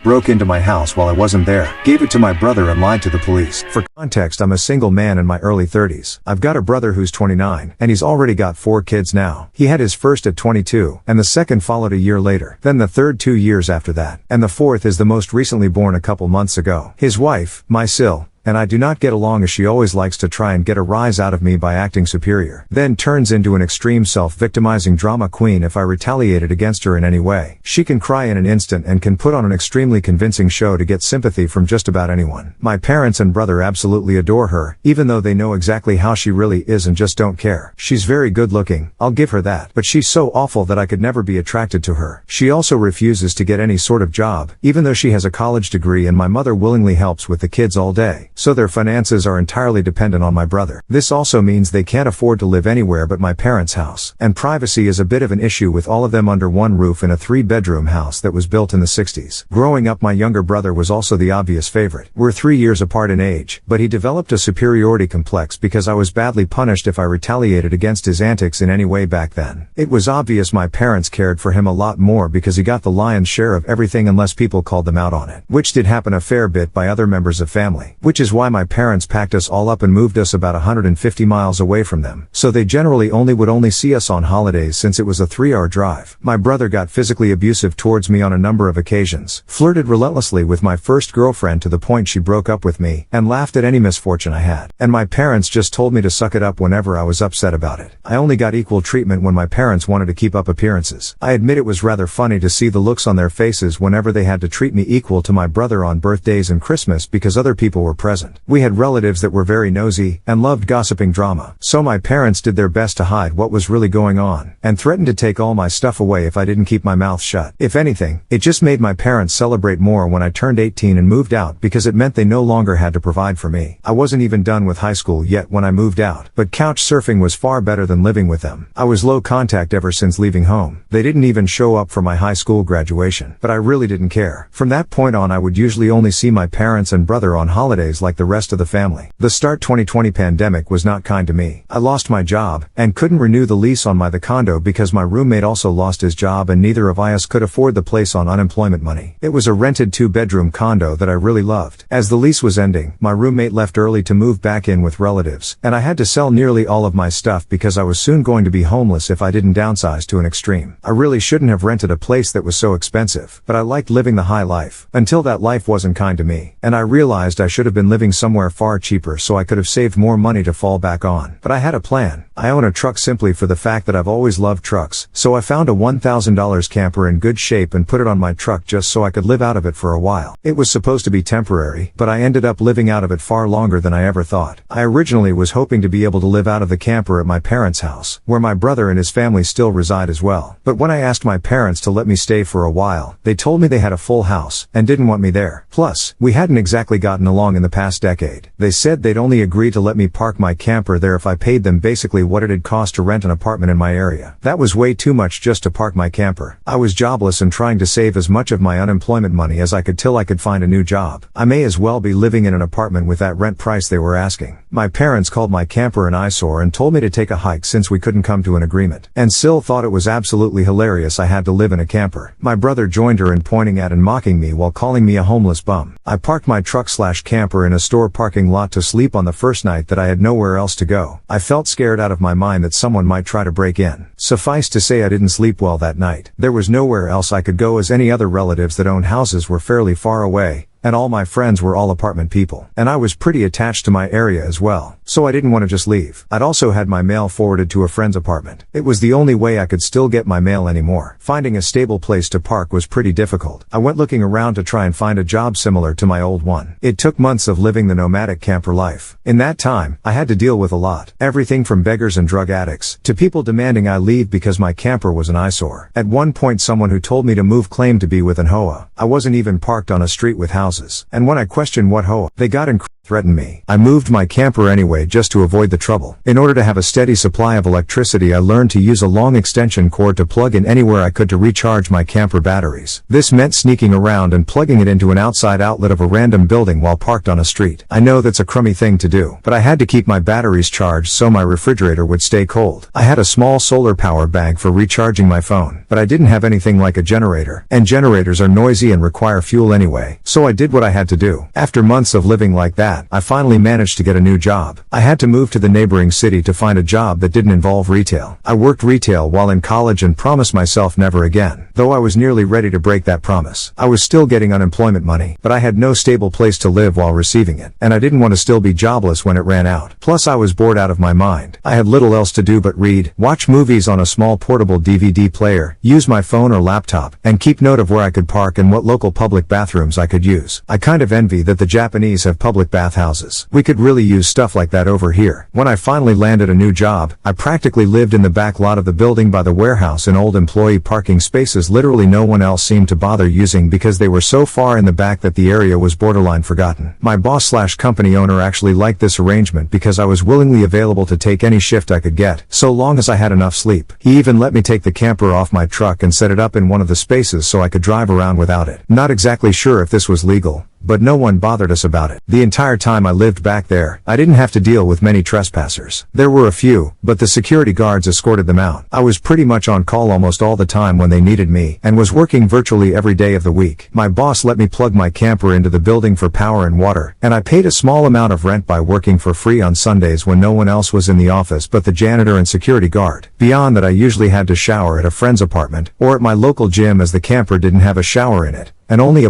broke into my house while I wasn't there, gave it to my brother and lied to the police. For context, I'm a single man in my early 30s. I've got a brother who's 29, and he's already got 4 kids now. He had his first at 22, and the second followed a year later, then the third 2 years after that, and the fourth is the most recently born a couple months ago. His wife, my Sil, and I do not get along, as she always likes to try and get a rise out of me by acting superior, then turns into an extreme self-victimizing drama queen if I retaliated against her in any way. She can cry in an instant and can put on an extremely convincing show to get sympathy from just about anyone. My parents and brother absolutely adore her, even though they know exactly how she really is and just don't care. She's very good looking, I'll give her that, but she's so awful that I could never be attracted to her. She also refuses to get any sort of job, even though she has a college degree, and my mother willingly helps with the kids all day. So their finances are entirely dependent on my brother. This also means they can't afford to live anywhere but my parents' house. And privacy is a bit of an issue with all of them under one roof in a 3-bedroom house that was built in the 60s. Growing up, my younger brother was also the obvious favorite. We're 3 years apart in age, but he developed a superiority complex because I was badly punished if I retaliated against his antics in any way back then. It was obvious my parents cared for him a lot more because he got the lion's share of everything unless people called them out on it, which did happen a fair bit by other members of family, which is why my parents packed us all up and moved us about 150 miles away from them, so they generally would see us on holidays since it was a 3-hour drive. My brother got physically abusive towards me on a number of occasions, flirted relentlessly with my first girlfriend to the point she broke up with me, and laughed at any misfortune I had. And my parents just told me to suck it up whenever I was upset about it. I only got equal treatment when my parents wanted to keep up appearances. I admit it was rather funny to see the looks on their faces whenever they had to treat me equal to my brother on birthdays and Christmas because other people were present. We had relatives that were very nosy and loved gossiping drama, so my parents did their best to hide what was really going on, and threatened to take all my stuff away if I didn't keep my mouth shut. If anything, it just made my parents celebrate more when I turned 18 and moved out because it meant they no longer had to provide for me. I wasn't even done with high school yet when I moved out, but couch surfing was far better than living with them. I was low contact ever since leaving home. They didn't even show up for my high school graduation, but I really didn't care. From that point on, I would usually only see my parents and brother on holidays like the rest of the family. The start 2020 pandemic was not kind to me. I lost my job, and couldn't renew the lease on the condo because my roommate also lost his job and neither of us could afford the place on unemployment money. It was a rented 2-bedroom condo that I really loved. As the lease was ending, my roommate left early to move back in with relatives, and I had to sell nearly all of my stuff because I was soon going to be homeless if I didn't downsize to an extreme. I really shouldn't have rented a place that was so expensive, but I liked living the high life, until that life wasn't kind to me, and I realized I should have been living somewhere far cheaper so I could have saved more money to fall back on. But I had a plan. I own a truck simply for the fact that I've always loved trucks, so I found a $1,000 camper in good shape and put it on my truck just so I could live out of it for a while. It was supposed to be temporary, but I ended up living out of it far longer than I ever thought. I originally was hoping to be able to live out of the camper at my parents' house, where my brother and his family still reside as well. But when I asked my parents to let me stay for a while, they told me they had a full house, and didn't want me there. Plus, we hadn't exactly gotten along in the past decade. They said they'd only agree to let me park my camper there if I paid them basically what it'd cost to rent an apartment in my area. That was way too much just to park my camper. I was jobless and trying to save as much of my unemployment money as I could till I could find a new job. I may as well be living in an apartment with that rent price they were asking. My parents called my camper an eyesore and told me to take a hike since we couldn't come to an agreement. And Sil thought it was absolutely hilarious I had to live in a camper. My brother joined her in pointing at and mocking me while calling me a homeless bum. I parked my truck/camper in a store parking lot to sleep on the first night that I had nowhere else to go. I felt scared out of my mind that someone might try to break in. Suffice to say, I didn't sleep well that night. There was nowhere else I could go as any other relatives that owned houses were fairly far away, and all my friends were all apartment people. And I was pretty attached to my area as well, so I didn't want to just leave. I'd also had my mail forwarded to a friend's apartment. It was the only way I could still get my mail anymore. Finding a stable place to park was pretty difficult. I went looking around to try and find a job similar to my old one. It took months of living the nomadic camper life. In that time, I had to deal with a lot. Everything from beggars and drug addicts, to people demanding I leave because my camper was an eyesore. At one point, someone who told me to move claimed to be with an HOA. I wasn't even parked on a street with houses. And when I questioned what HOA, they got incredibly threatened me. I moved my camper anyway just to avoid the trouble. In order to have a steady supply of electricity, I learned to use a long extension cord to plug in anywhere I could to recharge my camper batteries. This meant sneaking around and plugging it into an outside outlet of a random building while parked on a street. I know that's a crummy thing to do, but I had to keep my batteries charged so my refrigerator would stay cold. I had a small solar power bank for recharging my phone, but I didn't have anything like a generator, and generators are noisy and require fuel anyway, so I did what I had to do. After months of living like that, I finally managed to get a new job. I had to move to the neighboring city to find a job that didn't involve retail. I worked retail while in college and promised myself never again. Though I was nearly ready to break that promise. I was still getting unemployment money, but I had no stable place to live while receiving it, and I didn't want to still be jobless when it ran out. Plus I was bored out of my mind. I had little else to do but read, watch movies on a small portable DVD player, use my phone or laptop, and keep note of where I could park and what local public bathrooms I could use. I kind of envy that the Japanese have public bathhouses. We could really use stuff like that over here. When I finally landed a new job, I practically lived in the back lot of the building by the warehouse in old employee parking spaces literally no one else seemed to bother using because they were so far in the back that the area was borderline forgotten. My boss/company owner actually liked this arrangement because I was willingly available to take any shift I could get, so long as I had enough sleep. He even let me take the camper off my truck and set it up in one of the spaces so I could drive around without it. Not exactly sure if this was legal, but no one bothered us about it. The entire time I lived back there, I didn't have to deal with many trespassers. There were a few, but the security guards escorted them out. I was pretty much on call almost all the time when they needed me, and was working virtually every day of the week. My boss let me plug my camper into the building for power and water, and I paid a small amount of rent by working for free on Sundays when no one else was in the office but the janitor and security guard. Beyond that, I usually had to shower at a friend's apartment, or at my local gym as the camper didn't have a shower in it, and only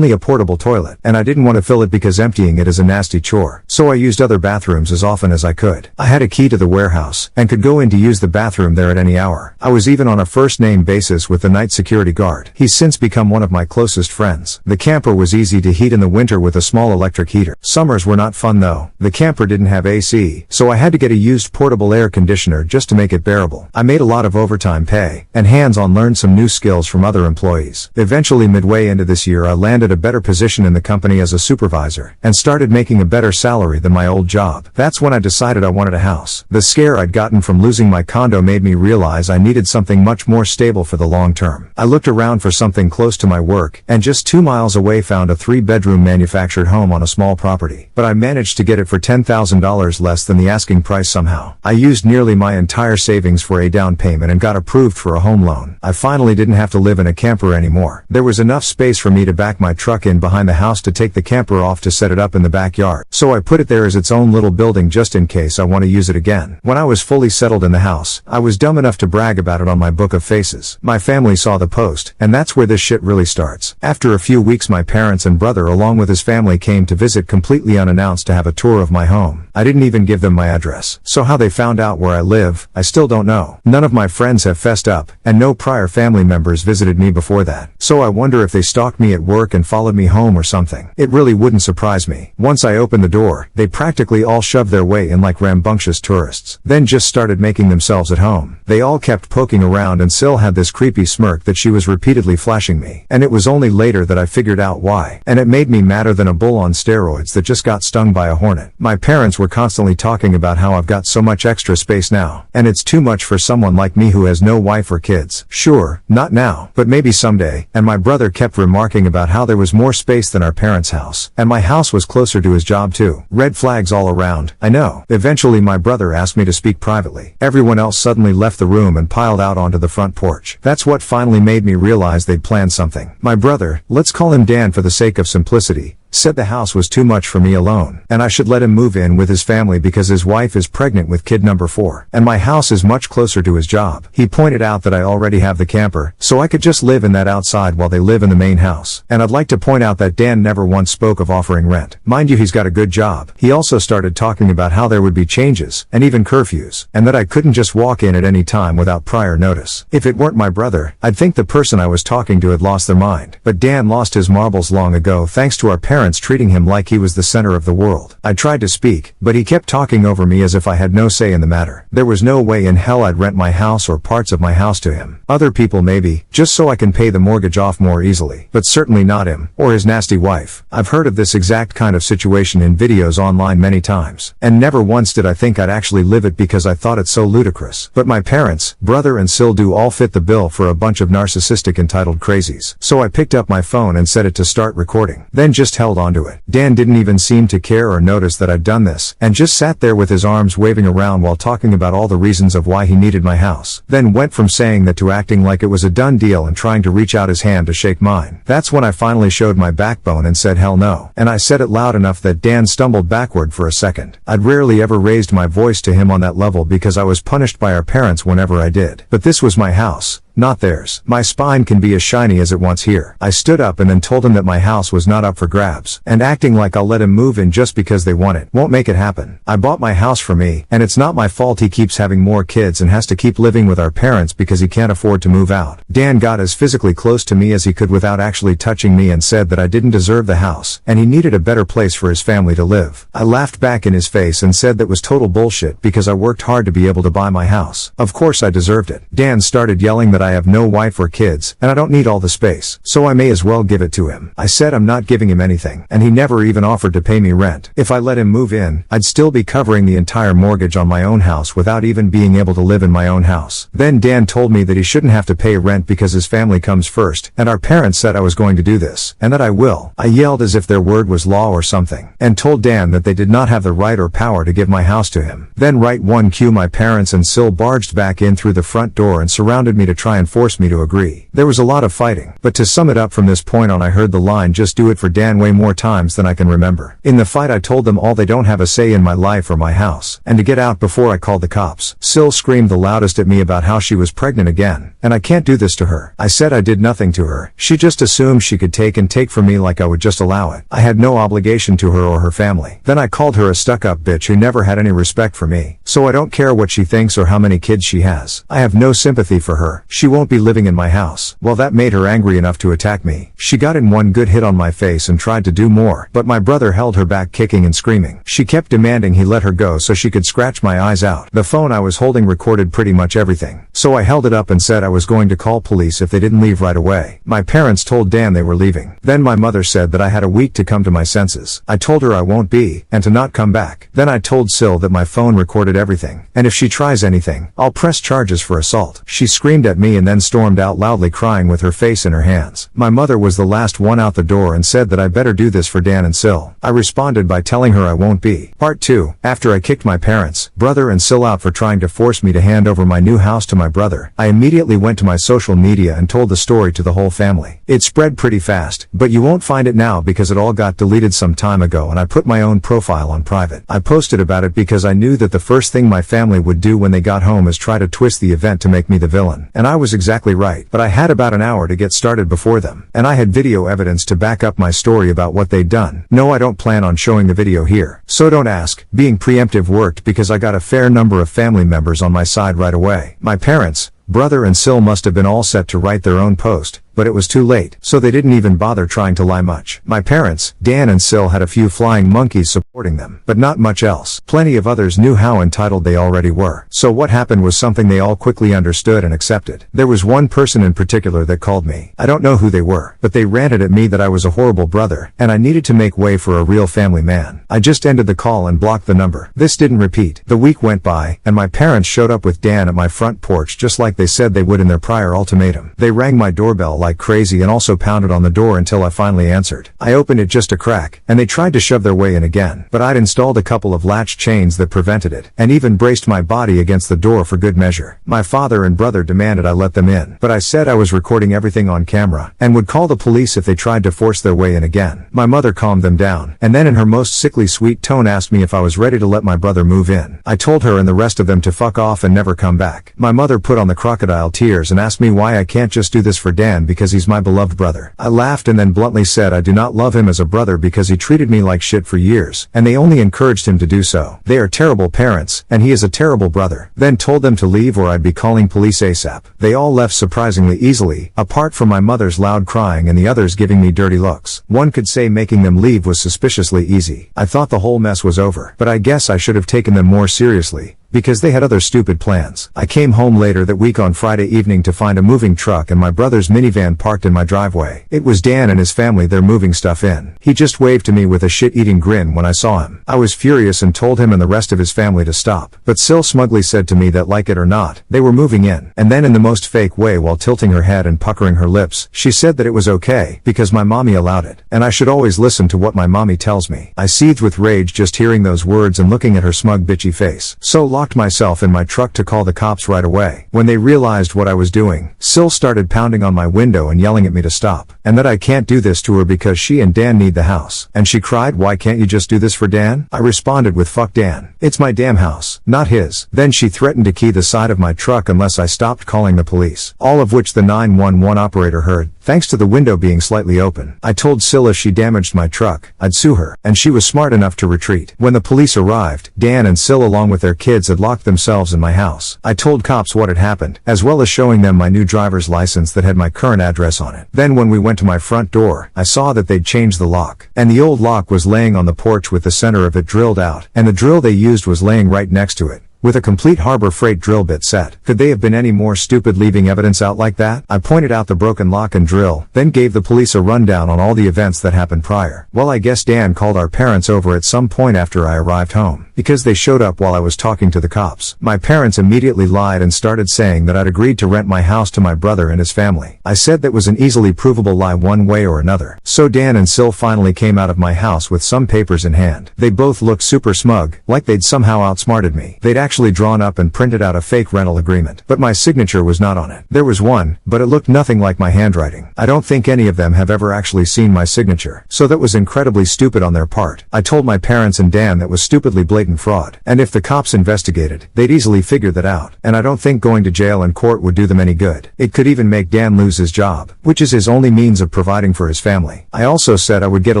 a portable toilet, and I didn't want to fill it because emptying it is a nasty chore, so I used other bathrooms as often as I could. I had a key to the warehouse, and could go in to use the bathroom there at any hour. I was even on a first-name basis with the night security guard. He's since become one of my closest friends. The camper was easy to heat in the winter with a small electric heater. Summers were not fun though. The camper didn't have AC, so I had to get a used portable air conditioner just to make it bearable. I made a lot of overtime pay, and hands-on learned some new skills from other employees. Eventually, midway into this year, I landed a better position in the company as a supervisor, and started making a better salary than my old job. That's when I decided I wanted a house. The scare I'd gotten from losing my condo made me realize I needed something much more stable for the long term. I looked around for something close to my work, and just 2 miles away found a 3-bedroom manufactured home on a small property. But I managed to get it for $10,000 less than the asking price somehow. I used nearly my entire savings for a down payment and got approved for a home loan. I finally didn't have to live in a camper anymore. There was enough space for me to back my truck in behind the house to take the camper off to set it up in the backyard. So I put it there as its own little building just in case I want to use it again. When I was fully settled in the house, I was dumb enough to brag about it on my book of faces. My family saw the post, and that's where this shit really starts. After a few weeks, my parents and brother along with his family came to visit completely unannounced to have a tour of my home. I didn't even give them my address. So how they found out where I live, I still don't know. None of my friends have fessed up, and no prior family members visited me before that. So I wonder if they stalked me at work and followed me home or something. It really wouldn't surprise me. Once I opened the door, they practically all shoved their way in like rambunctious tourists. Then just started making themselves at home. They all kept poking around, and Syl had this creepy smirk that she was repeatedly flashing me. And it was only later that I figured out why. And it made me madder than a bull on steroids that just got stung by a hornet. My parents were constantly talking about how I've got so much extra space now, and it's too much for someone like me who has no wife or kids. Sure, not now, but maybe someday. And my brother kept remarking about how there was more space than our parents' house, and my house was closer to his job too. Red flags all around, I know. Eventually my brother asked me to speak privately. Everyone else suddenly left the room and piled out onto the front porch. That's what finally made me realize they'd planned something. My brother, let's call him Dan for the sake of simplicity, said the house was too much for me alone, and I should let him move in with his family because his wife is pregnant with kid number 4, and my house is much closer to his job. He pointed out that I already have the camper, so I could just live in that outside while they live in the main house. And I'd like to point out that Dan never once spoke of offering rent. Mind you, he's got a good job. He also started talking about how there would be changes, and even curfews, and that I couldn't just walk in at any time without prior notice. If it weren't my brother, I'd think the person I was talking to had lost their mind. But Dan lost his marbles long ago thanks to our parents parents treating him like he was the center of the world. I tried to speak, but he kept talking over me as if I had no say in the matter. There was no way in hell I'd rent my house or parts of my house to him. Other people maybe, just so I can pay the mortgage off more easily, but certainly not him, or his nasty wife. I've heard of this exact kind of situation in videos online many times, and never once did I think I'd actually live it because I thought it so ludicrous. But my parents, brother and Sil do all fit the bill for a bunch of narcissistic entitled crazies. So I picked up my phone and set it to start recording, then just held onto it. Dan didn't even seem to care or notice that I'd done this, and just sat there with his arms waving around while talking about all the reasons of why he needed my house. Then went from saying that to acting like it was a done deal and trying to reach out his hand to shake mine. That's when I finally showed my backbone and said hell no. And I said it loud enough that Dan stumbled backward for a second. I'd rarely ever raised my voice to him on that level because I was punished by our parents whenever I did. But this was my house, not theirs. My spine can be as shiny as it wants here. I stood up and then told him that my house was not up for grabs, and acting like I'll let him move in just because they want it won't make it happen. I bought my house for me, and it's not my fault he keeps having more kids and has to keep living with our parents because he can't afford to move out. Dan got as physically close to me as he could without actually touching me and said that I didn't deserve the house, and he needed a better place for his family to live. I laughed back in his face and said that was total bullshit because I worked hard to be able to buy my house. Of course I deserved it. Dan started yelling that I have no wife or kids, and I don't need all the space, so I may as well give it to him. I said I'm not giving him anything, and he never even offered to pay me rent. If I let him move in, I'd still be covering the entire mortgage on my own house without even being able to live in my own house. Then Dan told me that he shouldn't have to pay rent because his family comes first, and our parents said I was going to do this, and that I will. I yelled as if their word was law or something, and told Dan that they did not have the right or power to give my house to him. Then right one cue my parents and Sil barged back in through the front door and surrounded me to try and force me to agree. There was a lot of fighting, but to sum it up from this point on I heard the line just do it for Dan way more times than I can remember. In the fight I told them all they don't have a say in my life or my house, and to get out before I called the cops. Sil screamed the loudest at me about how she was pregnant again, and I can't do this to her. I said I did nothing to her. She just assumed she could take from me like I would just allow it. I had no obligation to her or her family. Then I called her a stuck-up bitch who never had any respect for me. So I don't care what she thinks or how many kids she has. I have no sympathy for her. She won't be living in my house. Well, that made her angry enough to attack me. She got in one good hit on my face and tried to do more, but my brother held her back kicking and screaming. She kept demanding he let her go so she could scratch my eyes out. The phone I was holding recorded pretty much everything, so I held it up and said I was going to call police if they didn't leave right away. My parents told Dan they were leaving. Then my mother said that I had a week to come to my senses. I told her I won't be, and to not come back. Then I told Sil that my phone recorded everything, and if she tries anything, I'll press charges for assault. She screamed at me and then stormed out loudly crying with her face in her hands. My mother was the last one out the door and said that I better do this for Dan and Sil. I responded by telling her I won't be. Part 2. After I kicked my parents, brother and Sil out for trying to force me to hand over my new house to my brother, I immediately went to my social media and told the story to the whole family. It spread pretty fast, but you won't find it now because it all got deleted some time ago and I put my own profile on private. I posted about it because I knew that the first thing my family would do when they got home is try to twist the event to make me the villain. And I was exactly right, but I had about an hour to get started before them, and I had video evidence to back up my story about what they'd done. No, I don't plan on showing the video here, so don't ask. Being preemptive worked because I got a fair number of family members on my side right away. My parents, brother and Sil must have been all set to write their own post, but it was too late, so they didn't even bother trying to lie much. My parents, Dan and Sil, had a few flying monkeys supporting them, but not much else. Plenty of others knew how entitled they already were. So what happened was something they all quickly understood and accepted. There was one person in particular that called me. I don't know who they were, but they ranted at me that I was a horrible brother, and I needed to make way for a real family man. I just ended the call and blocked the number. This didn't repeat. The week went by, and my parents showed up with Dan at my front porch just like they said they would in their prior ultimatum. They rang my doorbell like crazy and also pounded on the door until I finally answered. I opened it just a crack, and they tried to shove their way in again, but I'd installed a couple of latch chains that prevented it, and even braced my body against the door for good measure. My father and brother demanded I let them in, but I said I was recording everything on camera, and would call the police if they tried to force their way in again. My mother calmed them down, and then in her most sickly sweet tone asked me if I was ready to let my brother move in. I told her and the rest of them to fuck off and never come back. My mother put on the crocodile tears and asked me why I can't just do this for Dan because he's my beloved brother. I laughed and then bluntly said I do not love him as a brother because he treated me like shit for years, and they only encouraged him to do so. They are terrible parents, and he is a terrible brother. Then told them to leave or I'd be calling police ASAP. They all left surprisingly easily, apart from my mother's loud crying and the others giving me dirty looks. One could say making them leave was suspiciously easy. I thought the whole mess was over, but I guess I should have taken them more seriously, because they had other stupid plans. I came home later that week on Friday evening to find a moving truck and my brother's minivan parked in my driveway. It was Dan and his family there moving stuff in. He just waved to me with a shit-eating grin when I saw him. I was furious and told him and the rest of his family to stop. But Sil smugly said to me that like it or not, they were moving in. And then in the most fake way while tilting her head and puckering her lips, she said that it was okay, because my mommy allowed it. And I should always listen to what my mommy tells me. I seethed with rage just hearing those words and looking at her smug bitchy face. So locked myself in my truck to call the cops right away. When they realized what I was doing, Sil started pounding on my window and yelling at me to stop, and that I can't do this to her because she and Dan need the house. And she cried, "Why can't you just do this for Dan?" I responded with, "Fuck Dan. It's my damn house, not his." Then she threatened to key the side of my truck unless I stopped calling the police. All of which the 911 operator heard, thanks to the window being slightly open. I told Sil if she damaged my truck, I'd sue her, and she was smart enough to retreat. When the police arrived, Dan and Sil along with their kids had locked themselves in my house. I told cops what had happened, as well as showing them my new driver's license that had my current address on it. Then when we went to my front door, I saw that they'd changed the lock, and the old lock was laying on the porch with the center of it drilled out, and the drill they used was laying right next to it, with a complete Harbor Freight drill bit set. Could they have been any more stupid leaving evidence out like that? I pointed out the broken lock and drill, then gave the police a rundown on all the events that happened prior. Well, I guess Dan called our parents over at some point after I arrived home, because they showed up while I was talking to the cops. My parents immediately lied and started saying that I'd agreed to rent my house to my brother and his family. I said that was an easily provable lie one way or another. So Dan and Sil finally came out of my house with some papers in hand. They both looked super smug, like they'd somehow outsmarted me. They'd actually drawn up and printed out a fake rental agreement, but my signature was not on it. There was one, but it looked nothing like my handwriting. I don't think any of them have ever actually seen my signature, so that was incredibly stupid on their part. I told my parents and Dan that was stupidly blatant fraud, and if the cops investigated, they'd easily figure that out, and I don't think going to jail and court would do them any good. It could even make Dan lose his job, which is his only means of providing for his family. I also said I would get a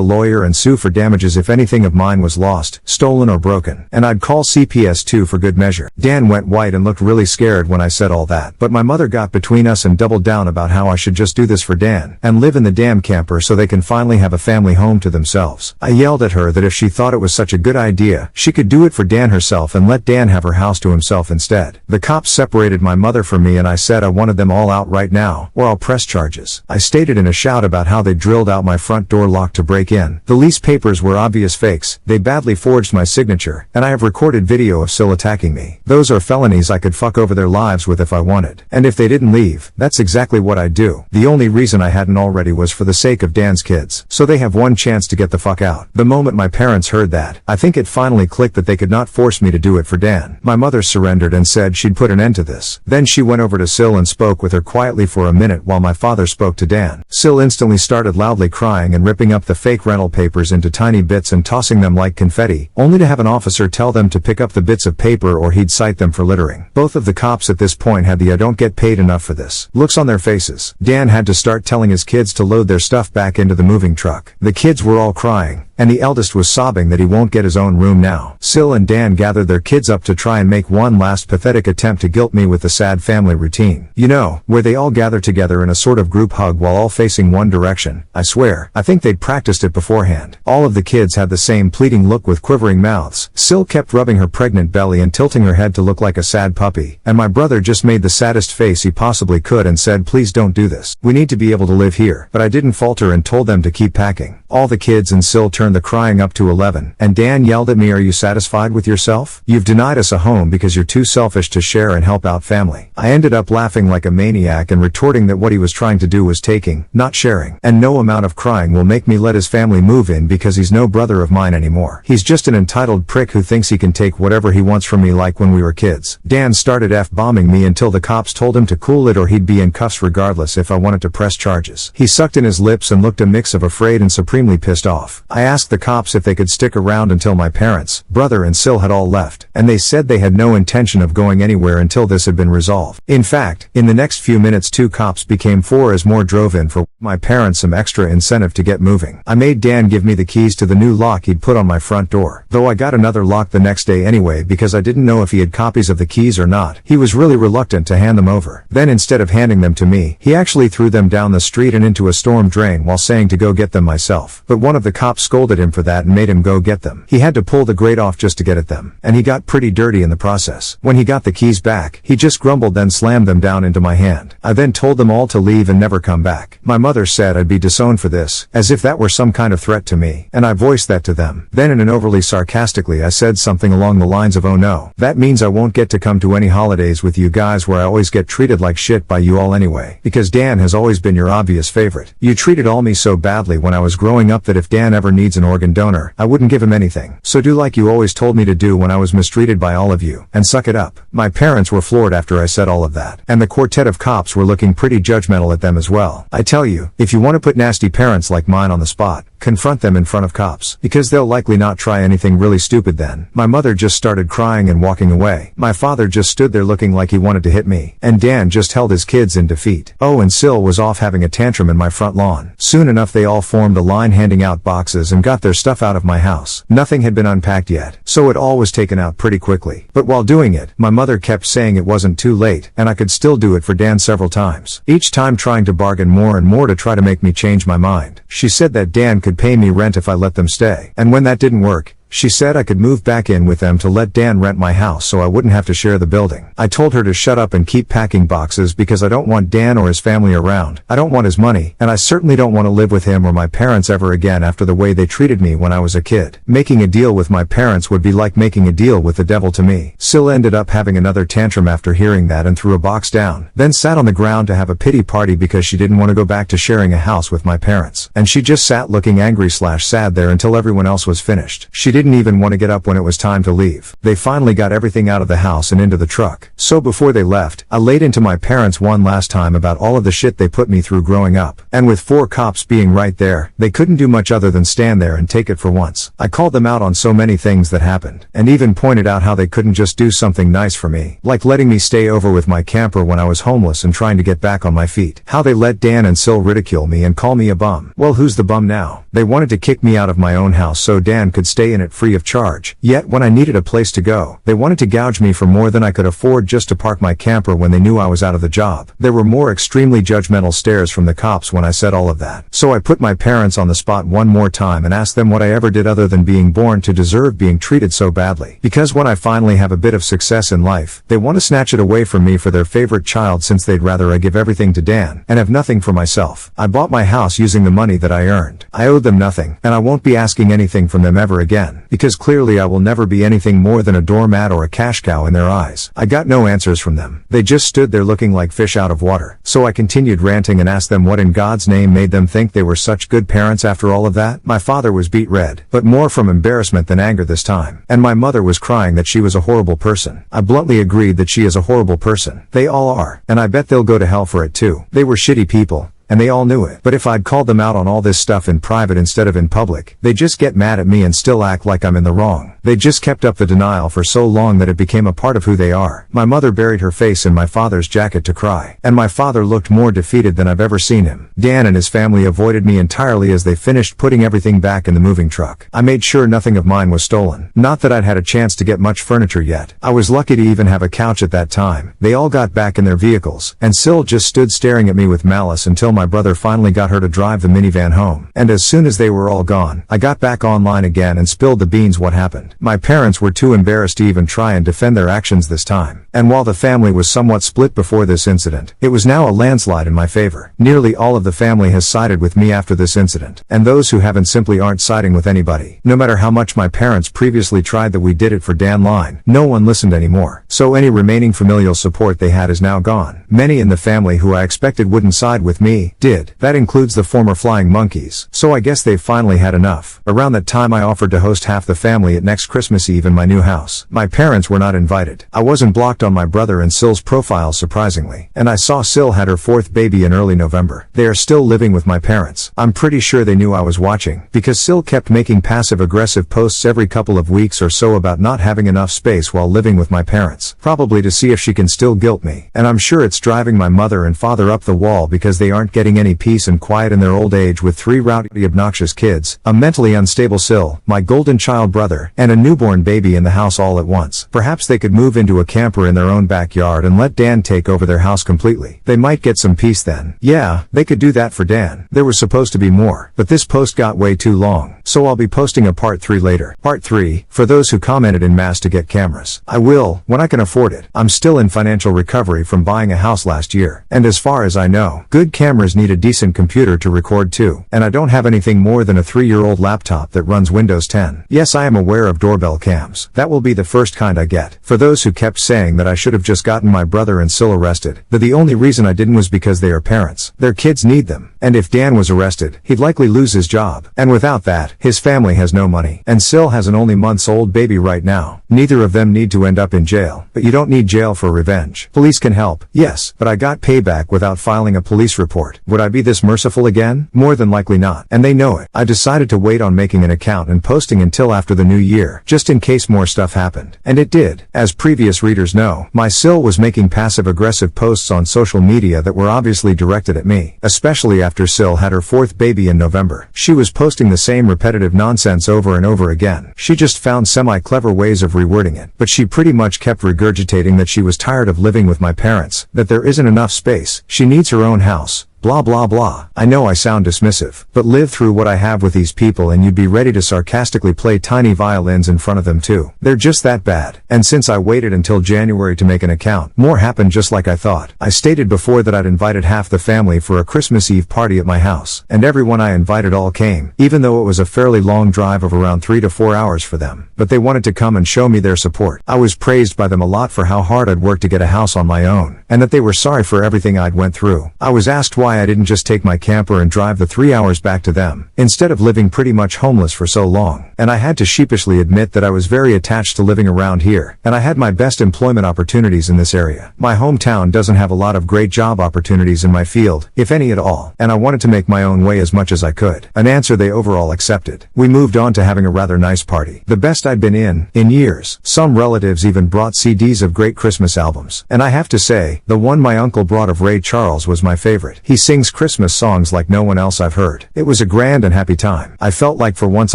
lawyer and sue for damages if anything of mine was lost, stolen or broken, and I'd call CPS too for good measure. Dan went white and looked really scared when I said all that, but my mother got between us and doubled down about how I should just do this for Dan, and live in the damn camper so they can finally have a family home to themselves. I yelled at her that if she thought it was such a good idea, she could do it for Dan herself and let Dan have her house to himself instead. The cops separated my mother from me and I said I wanted them all out right now, or I'll press charges. I stated in a shout about how they drilled out my front door lock to break in. The lease papers were obvious fakes, they badly forged my signature, and I have recorded video of Sil attacking me. Those are felonies I could fuck over their lives with if I wanted. And if they didn't leave, that's exactly what I'd do. The only reason I hadn't already was for the sake of Dan's kids, so they have one chance to get the fuck out. The moment my parents heard that, I think it finally clicked that they could not force me to do it for Dan. My mother surrendered and said she'd put an end to this. Then she went over to Sil and spoke with her quietly for a minute while my father spoke to Dan. Sil instantly started loudly crying and ripping up the fake rental papers into tiny bits and tossing them like confetti, only to have an officer tell them to pick up the bits of paper or he'd cite them for littering. Both of the cops at this point had the "I don't get paid enough for this" looks on their faces. Dan had to start telling his kids to load their stuff back into the moving truck. The kids were all crying, and the eldest was sobbing that he won't get his own room now. Sil and Dan gathered their kids up to try and make one last pathetic attempt to guilt me with the sad family routine. You know, where they all gather together in a sort of group hug while all facing one direction. I swear, I think they'd practiced it beforehand. All of the kids had the same pleading look with quivering mouths. Sil kept rubbing her pregnant belly and tilting her head to look like a sad puppy, and my brother just made the saddest face he possibly could and said, "Please don't do this. We need to be able to live here." But I didn't falter and told them to keep packing. All the kids and Sil turned the crying up to 11, and Dan yelled at me, "Are you satisfied with yourself? You've denied us a home because you're too selfish to share and help out family." I ended up laughing like a maniac and retorting that what he was trying to do was taking, not sharing, and no amount of crying will make me let his family move in because he's no brother of mine anymore. He's just an entitled prick who thinks he can take whatever he wants from me like when we were kids. Dan started F-bombing me until the cops told him to cool it or he'd be in cuffs regardless if I wanted to press charges. He sucked in his lips and looked a mix of afraid and supremely pissed off. I asked the cops if they could stick around until my parents, brother and Sil had all left, and they said they had no intention of going anywhere until this had been resolved. In fact, in the next few minutes 2 cops became 4 as more drove in for my parents some extra incentive to get moving. I made Dan give me the keys to the new lock he'd put on my front door, though I got another lock the next day anyway because I didn't know if he had copies of the keys or not. He was really reluctant to hand them over. Then instead of handing them to me, he actually threw them down the street and into a storm drain while saying to go get them myself. But one of the cops scolded him for that and made him go get them. He had to pull the grate off just to get at them, and he got pretty dirty in the process. When he got the keys back, he just grumbled then slammed them down into my hand. I then told them all to leave and never come back. My mother said I'd be disowned for this, as if that were some kind of threat to me, and I voiced that to them. Then in an overly sarcastically I said something along the lines of, "Oh no, that means I won't get to come to any holidays with you guys where I always get treated like shit by you all anyway, because Dan has always been your obvious favorite. You treated all me so badly when I was growing up that if Dan ever needs an organ donor, I wouldn't give him anything. So do like you always told me to do when I was mistreated by all of you, and suck it up." My parents were floored after I said all of that, and the quartet of cops were looking pretty judgmental at them as well. I tell you, if you want to put nasty parents like mine on the spot, confront them in front of cops, because they'll likely not try anything really stupid then. My mother just started crying and walking away. My father just stood there looking like he wanted to hit me, and Dan just held his kids in defeat. Oh, and Sil was off having a tantrum in my front lawn. Soon enough they all formed a line handing out boxes and got their stuff out of my house. Nothing had been unpacked yet, so it all was taken out pretty quickly. But while doing it, my mother kept saying it wasn't too late, and I could still do it for Dan several times, each time trying to bargain more and more to try to make me change my mind. She said that Dan could pay me rent if I let them stay, and when that didn't work, she said I could move back in with them to let Dan rent my house so I wouldn't have to share the building. I told her to shut up and keep packing boxes because I don't want Dan or his family around. I don't want his money, and I certainly don't want to live with him or my parents ever again after the way they treated me when I was a kid. Making a deal with my parents would be like making a deal with the devil to me. Sil ended up having another tantrum after hearing that and threw a box down, then sat on the ground to have a pity party because she didn't want to go back to sharing a house with my parents. And she just sat looking angry/sad there until everyone else was finished. She didn't even want to get up when it was time to leave. They finally got everything out of the house and into the truck. So before they left, I laid into my parents one last time about all of the shit they put me through growing up. And with 4 cops being right there, they couldn't do much other than stand there and take it for once. I called them out on so many things that happened, and even pointed out how they couldn't just do something nice for me, like letting me stay over with my camper when I was homeless and trying to get back on my feet. How they let Dan and Sil ridicule me and call me a bum. Well, who's the bum now? They wanted to kick me out of my own house so Dan could stay in it free of charge. Yet when I needed a place to go, they wanted to gouge me for more than I could afford just to park my camper when they knew I was out of the job. There were more extremely judgmental stares from the cops when I said all of that. So I put my parents on the spot one more time and asked them what I ever did other than being born to deserve being treated so badly. Because when I finally have a bit of success in life, they want to snatch it away from me for their favorite child since they'd rather I give everything to Dan and have nothing for myself. I bought my house using the money that I earned. I owed them nothing, and I won't be asking anything from them ever again, because clearly I will never be anything more than a doormat or a cash cow in their eyes. I got no answers from them. They just stood there looking like fish out of water. So I continued ranting and asked them what in God's name made them think they were such good parents after all of that. My father was beet red, but more from embarrassment than anger this time. And my mother was crying that she was a horrible person. I bluntly agreed that she is a horrible person. They all are, and I bet they'll go to hell for it too. They were shitty people, and they all knew it. But if I'd called them out on all this stuff in private instead of in public, they'd just get mad at me and still act like I'm in the wrong. They just kept up the denial for so long that it became a part of who they are. My mother buried her face in my father's jacket to cry, and my father looked more defeated than I've ever seen him. Dan and his family avoided me entirely as they finished putting everything back in the moving truck. I made sure nothing of mine was stolen. Not that I'd had a chance to get much furniture yet. I was lucky to even have a couch at that time. They all got back in their vehicles, and Sil just stood staring at me with malice until my brother finally got her to drive the minivan home. And as soon as they were all gone, I got back online again and spilled the beans what happened. My parents were too embarrassed to even try and defend their actions this time. And while the family was somewhat split before this incident, it was now a landslide in my favor. Nearly all of the family has sided with me after this incident, and those who haven't simply aren't siding with anybody. No matter how much my parents previously tried that we did it for Dan Line, no one listened anymore. So any remaining familial support they had is now gone. Many in the family who I expected wouldn't side with me me, did. That includes the former flying monkeys. So I guess they've finally had enough. Around that time I offered to host half the family at next Christmas Eve in my new house. My parents were not invited. I wasn't blocked on my brother and Syl's profiles surprisingly. And I saw Syl had her fourth baby in early November. They are still living with my parents. I'm pretty sure they knew I was watching, because Syl kept making passive-aggressive posts every couple of weeks or so about not having enough space while living with my parents. Probably to see if she can still guilt me. And I'm sure it's driving my mother and father up the wall because they aren't getting any peace and quiet in their old age with 3 rowdy obnoxious kids, a mentally unstable Syl, my golden child brother, and a newborn baby in the house all at once. Perhaps they could move into a camper in their own backyard and let Dan take over their house completely. They might get some peace then. Yeah, they could do that for Dan. There was supposed to be more, but this post got way too long, so I'll be posting a part 3 later. Part 3, for those who commented in mass to get cameras. I will, when I can afford it. I'm still in financial recovery from buying a house last year, and as far as I know, good cameras need a decent computer to record too, and I don't have anything more than a 3-year-old laptop that runs Windows 10. Yes, I am aware of doorbell cams. That will be the first kind I get. For those who kept saying that I should have just gotten my brother and Syl arrested, the only reason I didn't was because they are parents. Their kids need them. And if Dan was arrested, he'd likely lose his job. And without that, his family has no money. And Syl has an only months-old baby right now. Neither of them need to end up in jail. But you don't need jail for revenge. Police can help, yes, but I got payback without filing a police report. Would I be this merciful again? More than likely not. And they know it. I decided to wait on making an account and posting until after the new year, just in case more stuff happened. And it did. As previous readers know, my Syl was making passive-aggressive posts on social media that were obviously directed at me, especially after Syl had her 4th baby in November. She was posting the same repetitive nonsense over and over again. She just found semi-clever ways of rewording it, but she pretty much kept regurgitating that she was tired of living with my parents, that there isn't enough space, she needs her own house. Blah blah blah. I know I sound dismissive, but live through what I have with these people and you'd be ready to sarcastically play tiny violins in front of them too. They're just that bad. And since I waited until January to make an account, more happened just like I thought. I stated before that I'd invited half the family for a Christmas Eve party at my house, and everyone I invited all came, even though it was a fairly long drive of around 3 to 4 hours for them. But they wanted to come and show me their support. I was praised by them a lot for how hard I'd worked to get a house on my own, and that they were sorry for everything I'd went through. I was asked why I didn't just take my camper and drive the 3 hours back to them, instead of living pretty much homeless for so long. And I had to sheepishly admit that I was very attached to living around here, and I had my best employment opportunities in this area. My hometown doesn't have a lot of great job opportunities in my field, if any at all, and I wanted to make my own way as much as I could. An answer they overall accepted. We moved on to having a rather nice party. The best I'd been in years. Some relatives even brought CDs of great Christmas albums. And I have to say, the one my uncle brought of Ray Charles was my favorite. He sings Christmas songs like no one else I've heard. It was a grand and happy time. I felt like for once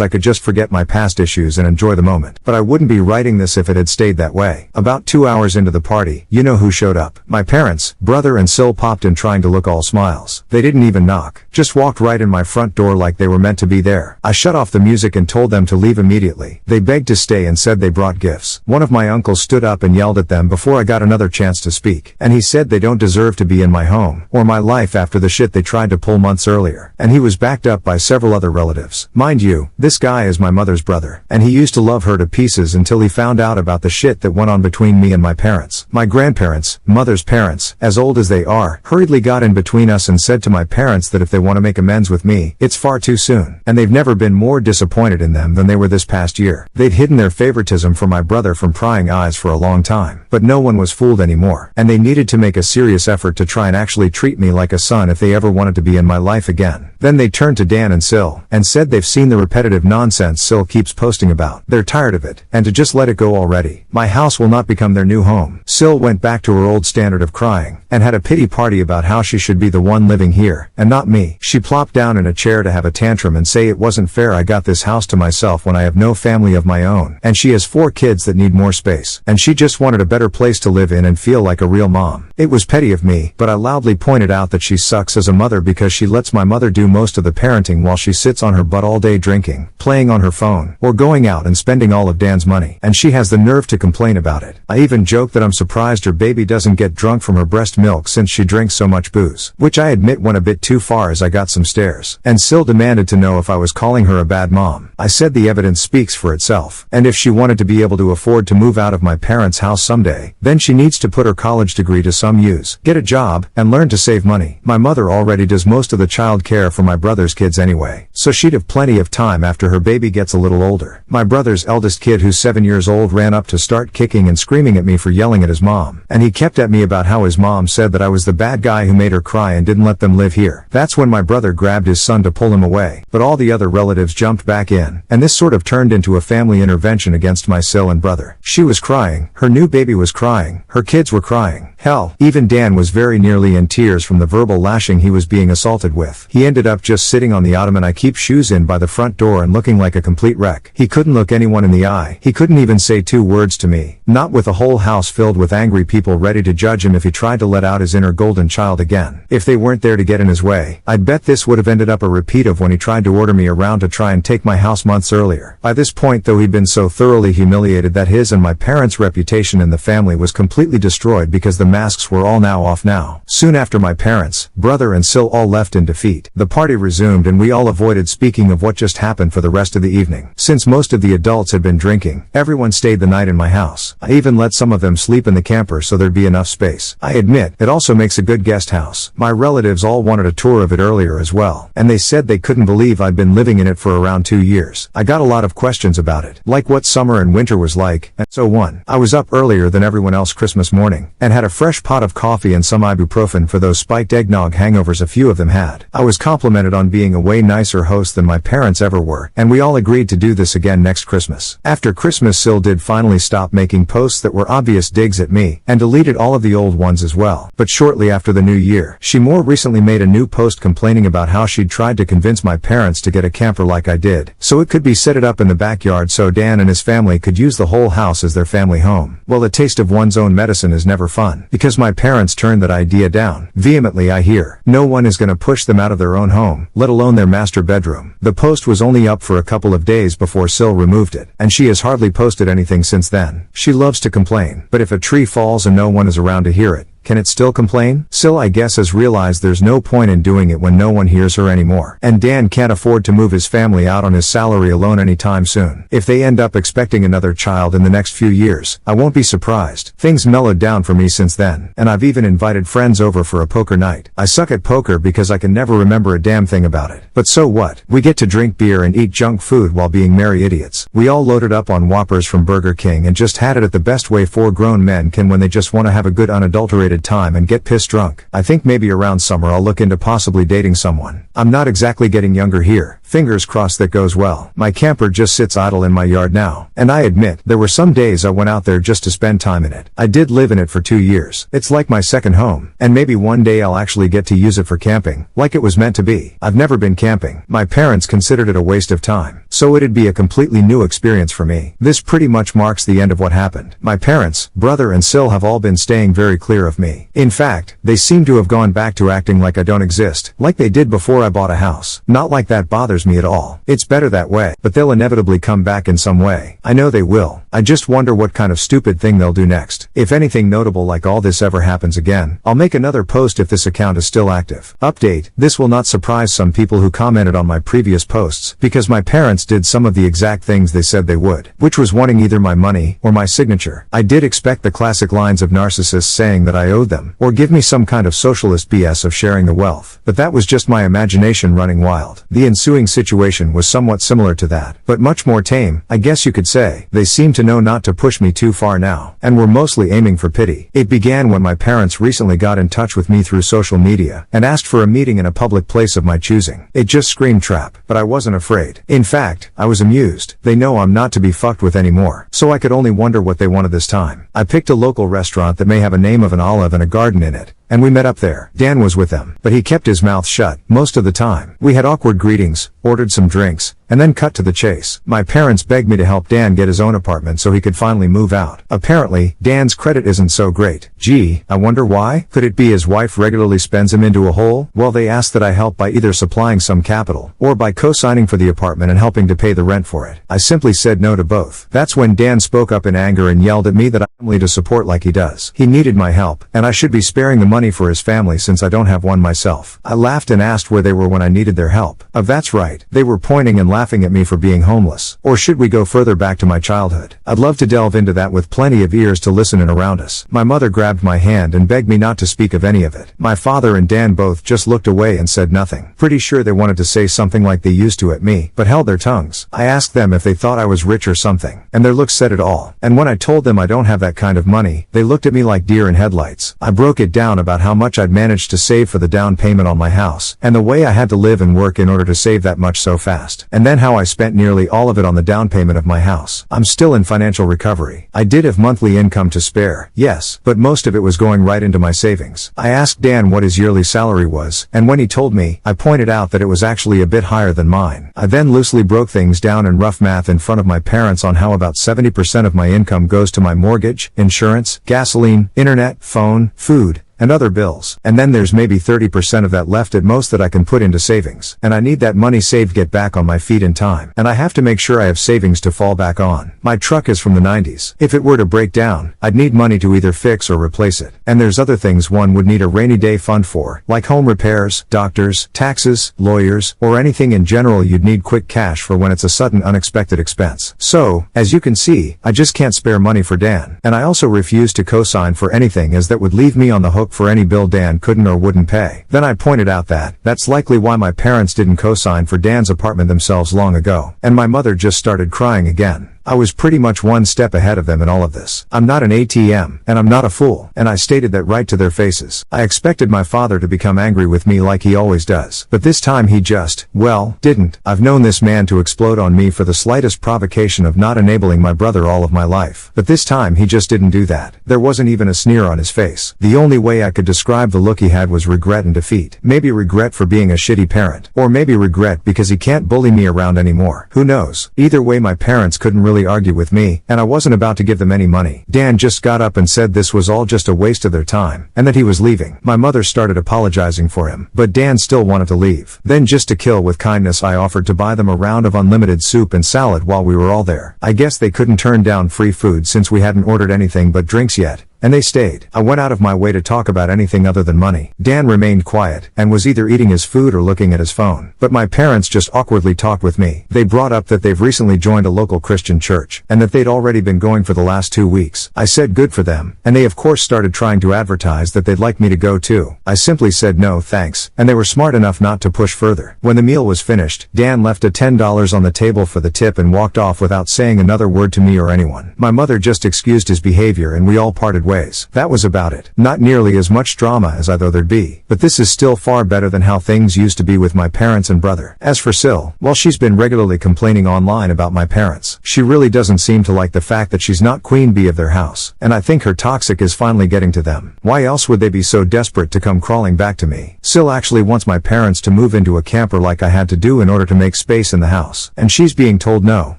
I could just forget my past issues and enjoy the moment. But I wouldn't be writing this if it had stayed that way. About 2 hours into the party, you know who showed up. My parents, brother and Syl popped in trying to look all smiles. They didn't even knock. Just walked right in my front door like they were meant to be there. I shut off the music and told them to leave immediately. They begged to stay and said they brought gifts. One of my uncles stood up and yelled at them before I got another chance to speak. And he said they don't deserve to be in my home, or my life after the shit they tried to pull months earlier. And he was backed up by several other relatives. Mind you, this guy is my mother's brother, and he used to love her to pieces until he found out about the shit that went on between me and my parents. My grandparents, mother's parents, as old as they are, hurriedly got in between us and said to my parents that if they want to make amends with me, it's far too soon. And they've never been more disappointed in them than they were this past year. They'd hidden their favoritism for my brother from prying eyes for a long time, but no one was fooled anymore, and they needed to make a serious effort to try and actually treat me like a son if they ever wanted to be in my life again. Then they turned to Dan and Syl, and said they've seen the repetitive nonsense Syl keeps posting about. They're tired of it, and to just let it go already. My house will not become their new home. Syl went back to her old standard of crying, and had a pity party about how she should be the one living here, and not me. She plopped down in a chair to have a tantrum and say it wasn't fair I got this house to myself when I have no family of my own, and she has 4 kids that need more space, and she just wanted a better place to live in and feel like a real mom. It was petty of me, but I loudly pointed out that she sucks as a mother because she lets my mother do most of the parenting while she sits on her butt all day drinking, playing on her phone, or going out and spending all of Dan's money, and she has the nerve to complain about it. I even joked that I'm surprised surprised her baby doesn't get drunk from her breast milk since she drinks so much booze. Which I admit went a bit too far as I got some stares. And Sil demanded to know if I was calling her a bad mom. I said the evidence speaks for itself. And if she wanted to be able to afford to move out of my parents' house someday, then she needs to put her college degree to some use, get a job, and learn to save money. My mother already does most of the child care for my brother's kids anyway, so she'd have plenty of time after her baby gets a little older. My brother's eldest kid, who's 7 years old, ran up to start kicking and screaming at me for yelling at his mom. And he kept at me about how his mom said that I was the bad guy who made her cry and didn't let them live here. That's when my brother grabbed his son to pull him away, but all the other relatives jumped back in, and this sort of turned into a family intervention against my Sil and brother. She was crying, her new baby was crying, her kids were crying. Hell, even Dan was very nearly in tears from the verbal lashing he was being assaulted with. He ended up just sitting on the ottoman I keep shoes in by the front door and looking like a complete wreck. He couldn't look anyone in the eye. He couldn't even say 2 words to me, not with a whole house filled with angry people ready to judge him if he tried to let out his inner golden child again. If they weren't there to get in his way, I'd bet this would have ended up a repeat of when he tried to order me around to try and take my house months earlier. By this point, though, he'd been so thoroughly humiliated that his and my parents' reputation in the family was completely destroyed because the masks were all now off now. Soon after my parents, brother and Sil all left in defeat, the party resumed and we all avoided speaking of what just happened for the rest of the evening. Since most of the adults had been drinking, everyone stayed the night in my house. I even let some of them sleep in the camper so there'd be enough space. I admit, it also makes a good guest house. My relatives all wanted a tour of it earlier as well, and they said they couldn't believe I'd been living in it for around 2 years. I got a lot of questions about it, like what summer and winter was like, and so on. I was up earlier than everyone else Christmas morning, and had a fresh pot of coffee and some ibuprofen for those spiked eggnog hangovers a few of them had. I was complimented on being a way nicer host than my parents ever were, and we all agreed to do this again next Christmas. After Christmas, Sil did finally stop making posts that were obvious digs at me, and deleted all of the old ones as well. But shortly after the new year, she more recently made a new post complaining about how she'd tried to convince my parents to get a camper like I did, so it could be set it up in the backyard so Dan and his family could use the whole house as their family home. Well, the taste of one's own medicine is never fun, because my parents turned that idea down. Vehemently, I hear. No one is gonna push them out of their own home, let alone their master bedroom. The post was only up for a couple of days before Sil removed it, and she has hardly posted anything since then. She loves to complain, but if a tree falls and no one is around to hear it, can it still complain? Sil, I guess, has realized there's no point in doing it when no one hears her anymore. And Dan can't afford to move his family out on his salary alone anytime soon. If they end up expecting another child in the next few years, I won't be surprised. Things mellowed down for me since then, and I've even invited friends over for a poker night. I suck at poker because I can never remember a damn thing about it. But so what? We get to drink beer and eat junk food while being merry idiots. We all loaded up on Whoppers from Burger King and just had it at the best way 4 grown men can when they just want to have a good unadulterated time and get pissed drunk. I think maybe around summer I'll look into possibly dating someone. I'm not exactly getting younger here. Fingers crossed that goes well. My camper just sits idle in my yard now, and I admit, there were some days I went out there just to spend time in it. I did live in it for 2 years. It's like my second home, and maybe one day I'll actually get to use it for camping, like it was meant to be. I've never been camping. My parents considered it a waste of time, so it'd be a completely new experience for me. This pretty much marks the end of what happened. My parents, brother and Sil have all been staying very clear of me. In fact, they seem to have gone back to acting like I don't exist, like they did before I bought a house. Not like that bothers me at all. It's better that way, but they'll inevitably come back in some way. I know they will. I just wonder what kind of stupid thing they'll do next. If anything notable like all this ever happens again, I'll make another post if this account is still active. Update: this will not surprise some people who commented on my previous posts, because my parents did some of the exact things they said they would, which was wanting either my money or my signature. I did expect the classic lines of narcissists saying that I owed them, or give me some kind of socialist BS of sharing the wealth, but that was just my imagination running wild. The ensuing situation was somewhat similar to that, but much more tame, I guess you could say. They seem to know not to push me too far now, and were mostly aiming for pity. It began when my parents recently got in touch with me through social media, and asked for a meeting in a public place of my choosing. It just screamed trap, but I wasn't afraid. In fact, I was amused. They know I'm not to be fucked with anymore, so I could only wonder what they wanted this time. I picked a local restaurant that may have a name of an olive and a garden in it, and we met up there. Dan was with them, but he kept his mouth shut most of the time. We had awkward greetings, ordered some drinks, and then cut to the chase. My parents begged me to help Dan get his own apartment so he could finally move out. Apparently, Dan's credit isn't so great. Gee, I wonder why? Could it be his wife regularly spends him into a hole? Well, they asked that I help by either supplying some capital, or by co-signing for the apartment and helping to pay the rent for it. I simply said no to both. That's when Dan spoke up in anger and yelled at me that I'm only to support like he does. He needed my help, and I should be sparing the money for his family since I don't have one myself. I laughed and asked where they were when I needed their help. That's right, they were pointing and laughing at me for being homeless. Or should we go further back to my childhood? I'd love to delve into that with plenty of ears to listen in around us. My mother grabbed my hand and begged me not to speak of any of it. My father and Dan both just looked away and said nothing. Pretty sure they wanted to say something like they used to at me, but held their tongues. I asked them if they thought I was rich or something, and their looks said it all. And when I told them I don't have that kind of money, they looked at me like deer in headlights. I broke it down about how much I'd managed to save for the down payment on my house, and the way I had to live and work in order to save that much so fast. And then how I spent nearly all of it on the down payment of my house. I'm still in financial recovery. I did have monthly income to spare, yes, but most of it was going right into my savings. I asked Dan what his yearly salary was, and when he told me, I pointed out that it was actually a bit higher than mine. I then loosely broke things down in rough math in front of my parents on how about 70% of my income goes to my mortgage, insurance, gasoline, internet, phone, food, and other bills. And then there's maybe 30% of that left at most that I can put into savings. And I need that money saved to get back on my feet in time. And I have to make sure I have savings to fall back on. My truck is from the 90s. If it were to break down, I'd need money to either fix or replace it. And there's other things one would need a rainy day fund for, like home repairs, doctors, taxes, lawyers, or anything in general you'd need quick cash for when it's a sudden unexpected expense. So, as you can see, I just can't spare money for Dan. And I also refuse to co-sign for anything as that would leave me on the hook for any bill Dan couldn't or wouldn't pay. Then I pointed out that that's likely why my parents didn't co-sign for Dan's apartment themselves long ago. And my mother just started crying again. I was pretty much one step ahead of them in all of this. I'm not an ATM, and I'm not a fool, and I stated that right to their faces. I expected my father to become angry with me like he always does, but this time he just, well, didn't. I've known this man to explode on me for the slightest provocation of not enabling my brother all of my life, but this time he just didn't do that. There wasn't even a sneer on his face. The only way I could describe the look he had was regret and defeat. Maybe regret for being a shitty parent, or maybe regret because he can't bully me around anymore. Who knows? Either way, my parents couldn't really argue with me, and I wasn't about to give them any money. Dan just got up and said this was all just a waste of their time, and that he was leaving. My mother started apologizing for him, but Dan still wanted to leave. Then just to kill with kindness, I offered to buy them a round of unlimited soup and salad while we were all there. I guess they couldn't turn down free food since we hadn't ordered anything but drinks yet. And they stayed. I went out of my way to talk about anything other than money. Dan remained quiet, and was either eating his food or looking at his phone. But my parents just awkwardly talked with me. They brought up that they've recently joined a local Christian church, and that they'd already been going for the last 2 weeks. I said good for them, and they of course started trying to advertise that they'd like me to go too. I simply said no thanks, and they were smart enough not to push further. When the meal was finished, Dan left a $10 on the table for the tip and walked off without saying another word to me or anyone. My mother just excused his behavior and we all parted ways. That was about it. Not nearly as much drama as I thought there'd be, but this is still far better than how things used to be with my parents and brother. As for Sil, well, she's been regularly complaining online about my parents. She really doesn't seem to like the fact that she's not queen bee of their house, and I think her toxic is finally getting to them. Why else would they be so desperate to come crawling back to me? Sil actually wants my parents to move into a camper like I had to do in order to make space in the house, and she's being told no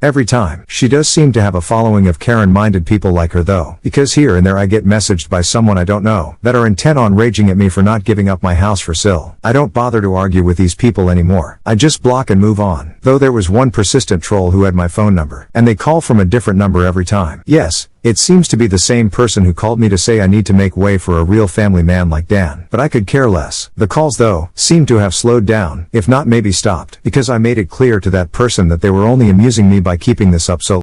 every time. She does seem to have a following of Karen-minded people like her though, because here and there I get messaged by someone I don't know that are intent on raging at me for not giving up my house for Sil. I don't bother to argue with these people anymore. I just block and move on. Though there was one persistent troll who had my phone number, and they call from a different number every time. Yes, it seems to be the same person who called me to say I need to make way for a real family man like Dan. But I could care less. The calls though, seem to have slowed down, if not maybe stopped, because I made it clear to that person that they were only amusing me by keeping this up so